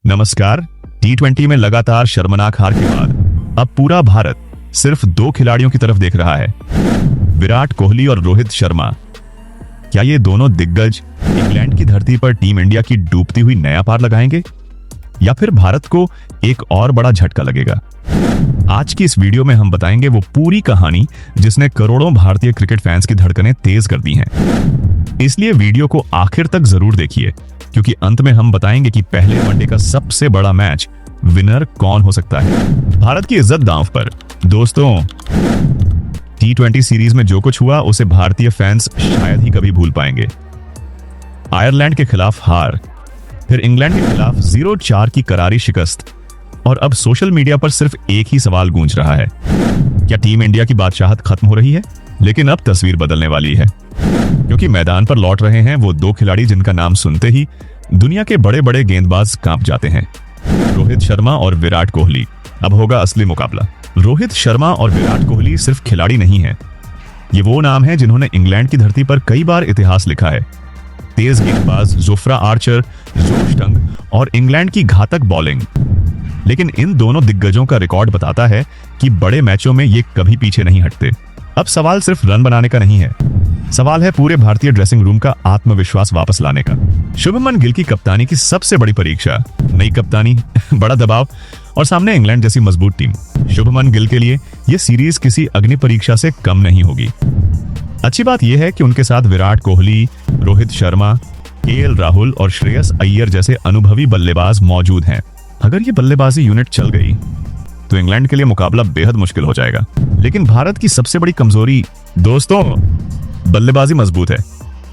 नमस्कार। T20 में लगातार शर्मनाक हार के बाद अब पूरा भारत सिर्फ दो खिलाड़ियों की तरफ देख रहा है, विराट कोहली और रोहित शर्मा। क्या ये दोनों दिग्गज इंग्लैंड की धरती पर टीम इंडिया की डूबती हुई नया पार लगाएंगे या फिर भारत को एक और बड़ा झटका लगेगा? आज की इस वीडियो में हम बताएंगे वो पूरी कहानी जिसने करोड़ों भारतीय क्रिकेट फैंस की धड़कनें तेज कर दी हैं। इसलिए वीडियो को आखिर तक जरूर देखिए, क्योंकि अंत में हम बताएंगे कि पहले वनडे का सबसे बड़ा मैच विनर कौन हो सकता है। भारत की इज्जत दांव पर। दोस्तों, T20 सीरीज में जो कुछ हुआ उसे भारतीय फैंस शायद ही कभी भूल पाएंगे। आयरलैंड के खिलाफ हार, फिर इंग्लैंड के खिलाफ 0-4 की करारी शिकस्त, और अब सोशल मीडिया पर सिर्फ एक ही सवाल गूंज रहा है, क्या टीम इंडिया की बादशाहत खत्म हो रही है? लेकिन अब तस्वीर बदलने वाली है, क्योंकि मैदान पर लौट रहे हैं वो दो खिलाड़ी जिनका नाम सुनते ही दुनिया के बड़े बड़े गेंदबाज कांप जाते हैं। रोहित शर्मा और विराट कोहली। अब होगा असली मुकाबला। रोहित शर्मा और विराट कोहली सिर्फ खिलाड़ी नहीं हैं, ये वो नाम हैं जिन्होंने इंग्लैंड की धरती पर कई बार इतिहास लिखा है। तेज गेंदबाज जोफ्रा आर्चर, जोश टंग और इंग्लैंड की घातक बॉलिंग। लेकिन इन दोनों दिग्गजों का रिकॉर्ड बताता है कि बड़े मैचों में ये कभी पीछे नहीं हटते। अब सवाल सिर्फ रन बनाने का नहीं है, सवाल है पूरे भारतीय ड्रेसिंग रूम का आत्मविश्वास वापस लाने का। शुभमन गिल की कप्तानी की सबसे बड़ी परीक्षा, नई कप्तानी, बड़ा दबाव और सामने इंग्लैंड जैसी मजबूत टीम। शुभमन गिल के लिए यह सीरीज किसी अग्नि परीक्षा से कम नहीं होगी। अच्छी बात यह है कि उनके साथ विराट कोहली, रोहित शर्मा, KL राहुल और श्रेयस अय्यर जैसे अनुभवी बल्लेबाज मौजूद हैं। अगर ये बल्लेबाजी यूनिट चल गई तो इंग्लैंड के लिए मुकाबला बेहद मुश्किल हो जाएगा। लेकिन भारत की सबसे बड़ी कमजोरी, दोस्तों, बल्लेबाजी मजबूत है,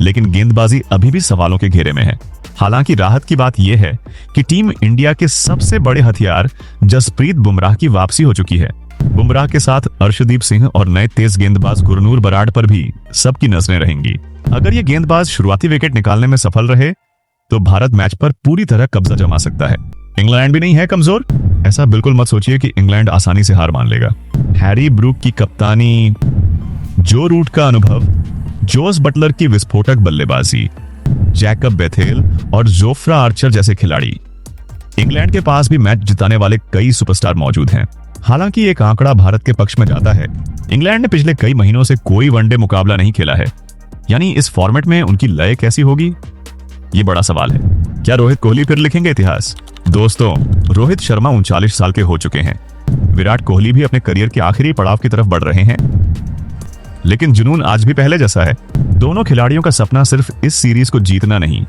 लेकिन गेंदबाजी अभी भी सवालों के घेरे में है। हालांकि राहत की बात यह है कि टीम इंडिया के सबसे बड़े हथियार जसप्रीत बुमराह की वापसी हो चुकी है। बुमराह के साथ अर्शदीप सिंह और नए तेज गेंदबाज गुरनूर बराड़ पर भी सबकी नजरें रहेंगी। अगर ये गेंदबाज शुरुआती विकेट निकालने में सफल रहे तो भारत मैच पर पूरी तरह कब्जा जमा सकता है। इंग्लैंड भी नहीं है कमजोर, ऐसा बिल्कुल मत सोचिए कि इंग्लैंड आसानी से हार मान लेगा। हैरी ब्रूक की कप्तानी, जो रूट का अनुभव, जोस बटलर की विस्फोटक बल्लेबाजी, जैकब बेथेल और जोफ्रा आर्चर जैसे खिलाड़ी। इंग्लैंड के पास भी मैच जिताने वाले कई सुपरस्टार मौजूद हैं। हालांकि एक आंकड़ा भारत के पक्ष में जाता है, इंग्लैंड ने पिछले कई महीनों से कोई वनडे मुकाबला नहीं खेला है, यानी इस फॉर्मेट में उनकी लय कैसी होगी, ये बड़ा सवाल है। क्या रोहित कोहली फिर लिखेंगे इतिहास? दोस्तों, रोहित शर्मा 39 साल के हो चुके हैं, विराट कोहली भी अपने करियर के आखिरी पड़ाव की तरफ बढ़ रहे हैं, लेकिन जुनून आज भी पहले जैसा है। दोनों खिलाड़ियों का सपना सिर्फ इस सीरीज को जीतना नहीं,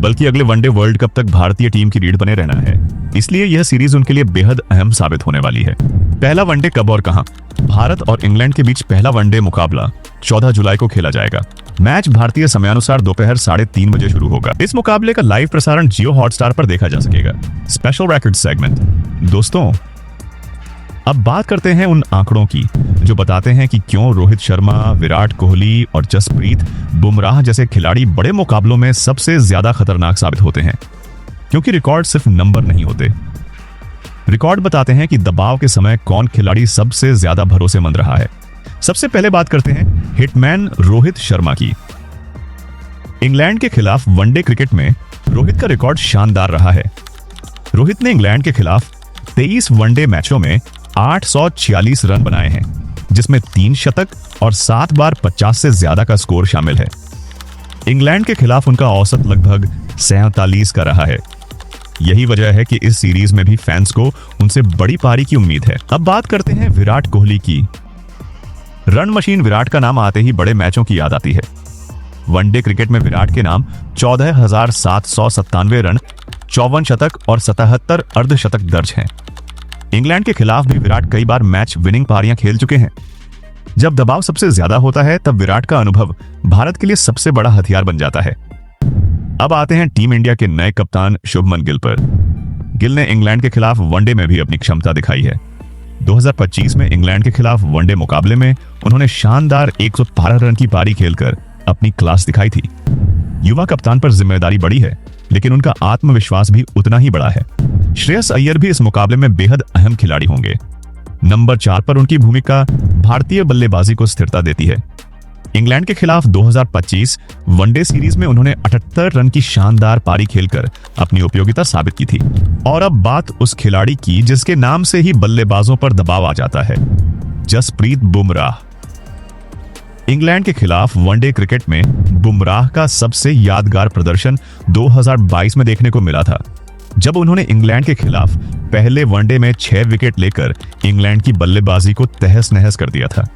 बल्कि अगले वनडे वर्ल्ड कप तक भारतीय टीम की रीढ़ बने रहना है। इसलिए यह सीरीज उनके लिए बेहद अहम साबित होने वाली है। पहला वनडे कब और कहां? भारत और इंग्लैंड के बीच पहला वनडे मुकाबला 14 जुलाई को खेला जाएगा। मैच भारतीय समयानुसार दोपहर 3:30 बजे शुरू होगा। इस मुकाबले का लाइव प्रसारण जियो हॉटस्टार पर देखा जा सकेगा। Special racket segment. दोस्तों, अब बात करते हैं उन आंकड़ों की जो बताते हैं कि क्यों रोहित शर्मा, विराट कोहली और जसप्रीत बुमराह जैसे खिलाड़ी बड़े मुकाबलों में सबसे ज्यादा खतरनाक साबित होते हैं। क्योंकि रिकॉर्ड सिर्फ नंबर नहीं होते, रिकॉर्ड बताते हैं कि दबाव के समय कौन खिलाड़ी सबसे ज्यादा भरोसेमंद रहा है। सबसे पहले बात करते हैं हिटमैन रोहित शर्मा की। इंग्लैंड के खिलाफ वनडे क्रिकेट में रोहित का रिकॉर्ड शानदार रहा है। रोहित ने इंग्लैंड के खिलाफ 23 वनडे मैचों में 846 रन बनाए हैं, जिसमें 3 शतक और 7 बार 50 से ज्यादा का स्कोर शामिल है। इंग्लैंड के खिलाफ उनका औसत लगभग 47 का रहा है। यही वजह है कि इस सीरीज में भी फैंस को उनसे बड़ी पारी की उम्मीद है। अब बात करते हैं विराट कोहली की। रन मशीन विराट का नाम आते ही बड़े मैचों की याद आती है। वनडे क्रिकेट में विराट के नाम 14,797 रन, 54 शतक और 77 अर्धशतक दर्ज हैं। इंग्लैंड के खिलाफ भी विराट कई बार मैच विनिंग पारियां खेल चुके हैं। जब दबाव सबसे ज्यादा होता है तब विराट का अनुभव भारत के लिए सबसे बड़ा हथियार बन जाता है। अब आते हैं टीम इंडिया के नए कप्तान शुभमन गिल पर। गिल ने इंग्लैंड के खिलाफ वनडे में भी अपनी क्षमता दिखाई है। 2025 में इंग्लैंड के खिलाफ वनडे मुकाबले में उन्होंने शानदार 112 रन की पारी खेलकर अपनी क्लास दिखाई थी। युवा कप्तान पर जिम्मेदारी बड़ी है, लेकिन उनका आत्मविश्वास भी उतना ही बड़ा है। श्रेयस अय्यर भी इस मुकाबले में बेहद अहम खिलाड़ी होंगे। नंबर 4 पर उनकी भूमिका भारतीय बल्लेबाजी को स्थिरता देती है। इंग्लैंड के खिलाफ 2025 वनडे सीरीज में उन्होंने 78 रन की शानदार पारी खेलकर अपनी उपयोगिता साबित की थी। और अब बात उस खिलाड़ी की जिसके नाम से ही बल्लेबाजों पर दबाव आ जाता है, जसप्रीत बुमराह। इंग्लैंड के खिलाफ वनडे क्रिकेट में बुमराह का सबसे यादगार प्रदर्शन 2022 में देखने को मिला था, जब उन्होंने इंग्लैंड के खिलाफ पहले वनडे में 6 विकेट लेकर इंग्लैंड की बल्लेबाजी को तहस नहस कर दिया था।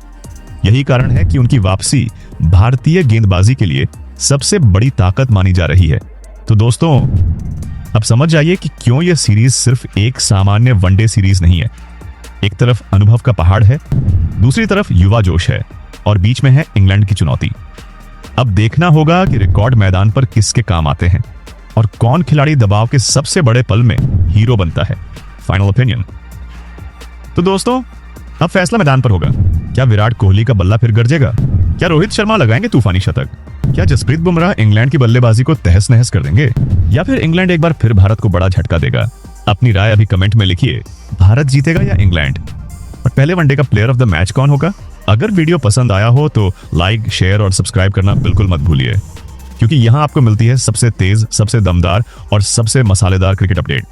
यही कारण है कि उनकी वापसी भारतीय गेंदबाजी के लिए सबसे बड़ी ताकत मानी जा रही है। तो दोस्तों, अब समझ जाइए कि क्यों यह सीरीज सिर्फ एक सामान्य वनडे सीरीज नहीं है। एक तरफ अनुभव का पहाड़ है, दूसरी तरफ युवा जोश है, और बीच में है इंग्लैंड की चुनौती। अब देखना होगा कि रिकॉर्ड मैदान पर किसके काम आते हैं और कौन खिलाड़ी दबाव के सबसे बड़े पल में हीरो बनता है। Final opinion. तो दोस्तों, अब फैसला मैदान पर होगा। क्या विराट कोहली का बल्ला फिर गरजेगा? क्या रोहित शर्मा लगाएंगे तूफानी शतक? क्या जसप्रीत बुमराह इंग्लैंड की बल्लेबाजी को तहस नहस कर देंगे? या फिर इंग्लैंड एक बार फिर भारत को बड़ा झटका देगा? अपनी राय अभी कमेंट में लिखिए। भारत जीतेगा या इंग्लैंड? और पहले वनडे का प्लेयर ऑफ द मैच कौन होगा? अगर वीडियो पसंद आया हो तो लाइक, शेयर और सब्सक्राइब करना बिल्कुल मत भूलिए, क्योंकि यहां आपको मिलती है सबसे तेज, सबसे दमदार और सबसे मसालेदार क्रिकेट अपडेट।